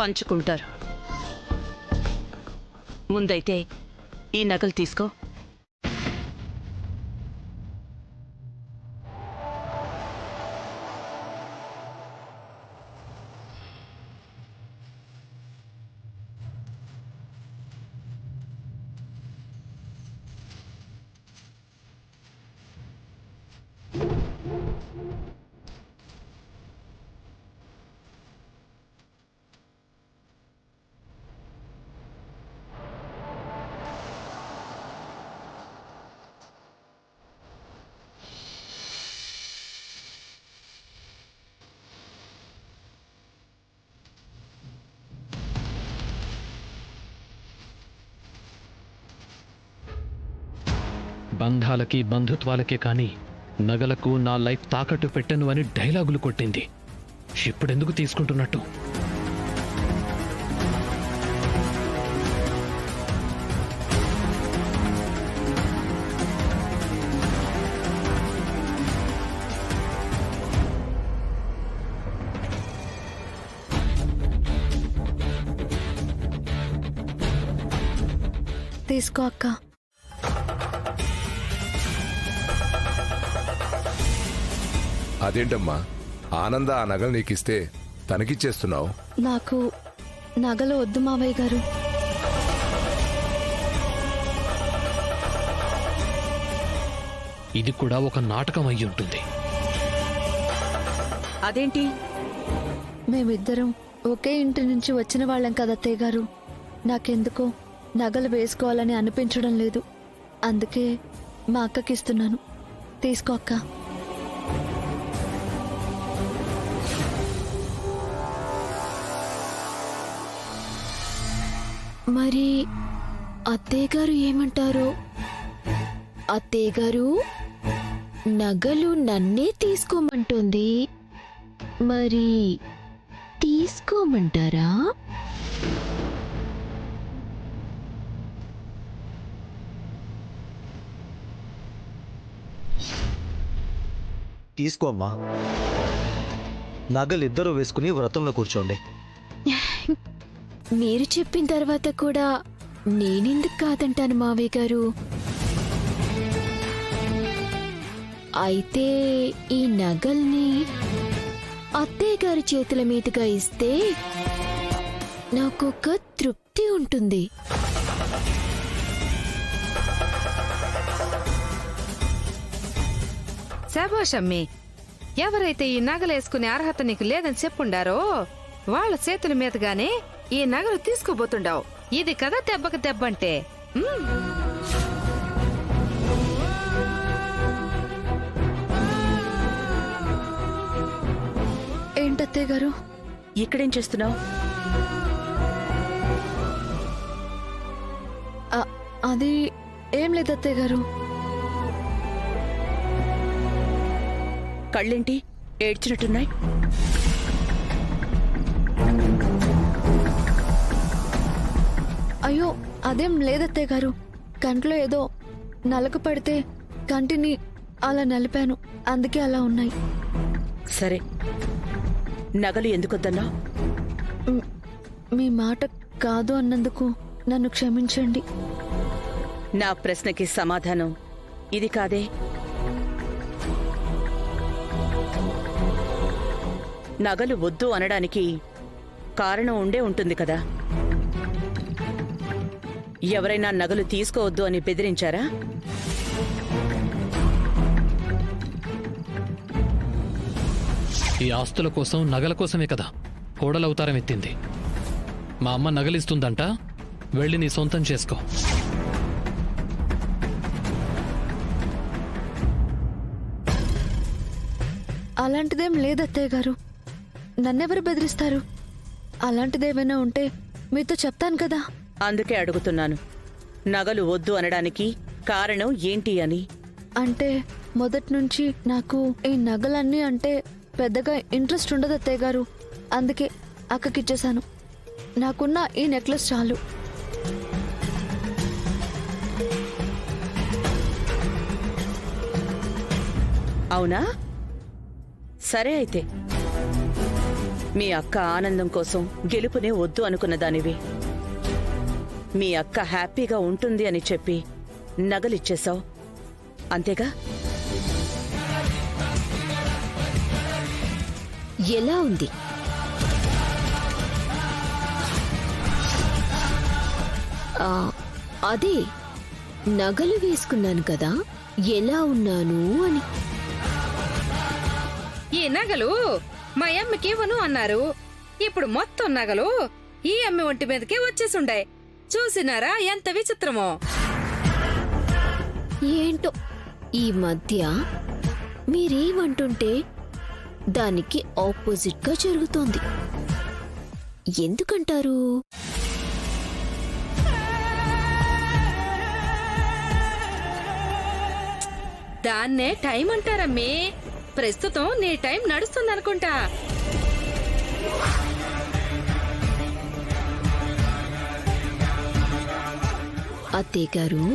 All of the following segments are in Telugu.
పంచుకుంటారు. ముందైతే ఈ నగలు తీసుకో. బంధాలకి బంధుత్వాలకే కానీ నగలకు నా లైఫ్ తాకట్టు పెట్టను అని డైలాగులు కొట్టింది. ఇప్పుడెందుకు తీసుకుంటున్నట్టు? తీసుకో అక్క. అదేంటమ్మా, ఆనంద ఆ నగలు నీకిస్తే తనకిచ్చేస్తున్నావు? నాకు నగలు వద్దు మావయ్య గారు. ఇది కూడా ఒక నాటకం అయి ఉంటుంది. అదేంటి? మేమిద్దరం ఒకే ఇంటి నుంచి వచ్చిన వాళ్ళం కదా అత్తయ్య గారు. నాకెందుకో నగలు వేసుకోవాలని అనిపించడం లేదు. అందుకే మా అక్కకిస్తున్నాను. తీసుకో అక్క. మరి అత్తయ్య గారు ఏమంటారు? అత్తయ్య గారు నగలు నన్నే తీసుకోమంటుంది, మరి తీసుకోమంటారా? తీసుకోమ్మా. నగలిద్దరూ వేసుకుని వ్రతంలో కూర్చోండి. మీరు చెప్పిన తర్వాత కూడా నేనెందుకు కాదంటాను మావయ్య గారు? అయితే ఈ నగల్ని అత్తయ్య గారి చేతుల మీదుగా ఇస్తే నాకొక తృప్తి ఉంటుంది. శభాషమ్మి, ఎవరైతే ఈ నగలేసుకునే అర్హత నీకు లేదని చెప్పుండారో వాళ్ళ చేతుల మీదుగానే ఈ నగలు తీసుకోబోతుండావు. ఇది కదా దెబ్బకి దెబ్బంటే. ఏంటత్తయ్య గారు? ఇక్కడేం చేస్తున్నావు? అది ఏం లేదు అత్తయ్య గారు. కళ్ళేంటి ఏడ్చినట్టున్నాయి? అయ్యో అదేం లేదత్తయ్య గారు. కంట్లో ఏదో నలక పడితే కంటిని అలా నలిపాను, అందుకే అలా ఉన్నాయి. సరే, నగలు ఎందుకొద్దన్నా? మీ మాట కాదు అన్నందుకు నన్ను క్షమించండి. నా ప్రశ్నకి సమాధానం ఇది కాదే. నగలు వద్దు అనడానికి కారణం ఉండే ఉంటుంది కదా. ఎవరైనా నగలు తీసుకోవద్దు అని బెదిరించారా? ఈ ఆస్తుల కోసం, నగల కోసమే కదా కోడలవతారం ఎత్తింది. మా అమ్మ నగలిస్తుందంట, వెళ్ళి నీ సొంతం చేసుకో. అలాంటిదేం లేదత్తయ్య గారు. నన్నెవరు బెదిరిస్తారు? అలాంటిదేమైనా ఉంటే మీతో చెప్తాను కదా. అందుకే అడుగుతున్నాను, నగలు వద్దు అనడానికి కారణం ఏంటి అని. అంటే మొదటి నుంచి నాకు ఈ నగలన్నీ అంటే పెద్దగా ఇంట్రెస్ట్ ఉండదు అత్తయ్య గారు. అందుకే అక్కకిచ్చేశాను. నాకున్న ఈ నెక్లెస్ చాలు. అవునా? సరే అయితే మీ అక్క ఆనందం కోసం గెలుపునే వద్దు అనుకున్న దానివి. మీ అక్క హ్యాపీగా ఉంటుంది అని చెప్పి నగలిచ్చేశావు, అంతేగా? ఎలా ఉంది? అదే నగలు వేసుకున్నాను కదా, ఎలా ఉన్నాను అని. ఈ నగలు మా అమ్మకి ఇవ్వను అన్నారు. ఇప్పుడు మొత్తం నగలు ఈ అమ్మ ఒంటి మీదకే వచ్చేసుండాయి. చూసినారా ఎంత విచిత్రమో? ఏంటో ఈ మధ్య మీరేమంటుంటే దానికి ఆపోజిట్ గా జరుగుతోంది. ఎందుకంటారు? దాన్నే టైం అంటారమ్మే. ప్రస్తుతం నీ టైం నడుస్తుందనుకుంటా. అత్తయ్య గారు,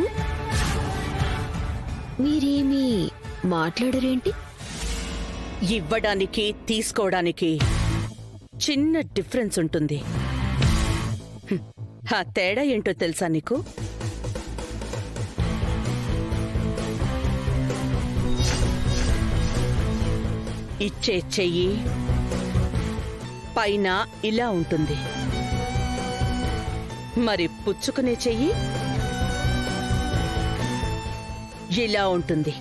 మీరేమీ మాట్లాడరేంటి? ఇవ్వడానికి తీసుకోవడానికి చిన్న డిఫరెన్స్ ఉంటుంది. ఆ తేడా ఏంటో తెలుసా నీకు? ఇచ్చే చెయ్యి పైన ఇలా ఉంటుంది, మరి పుచ్చుకునే చెయ్యి ఇలా ఉంటుంది.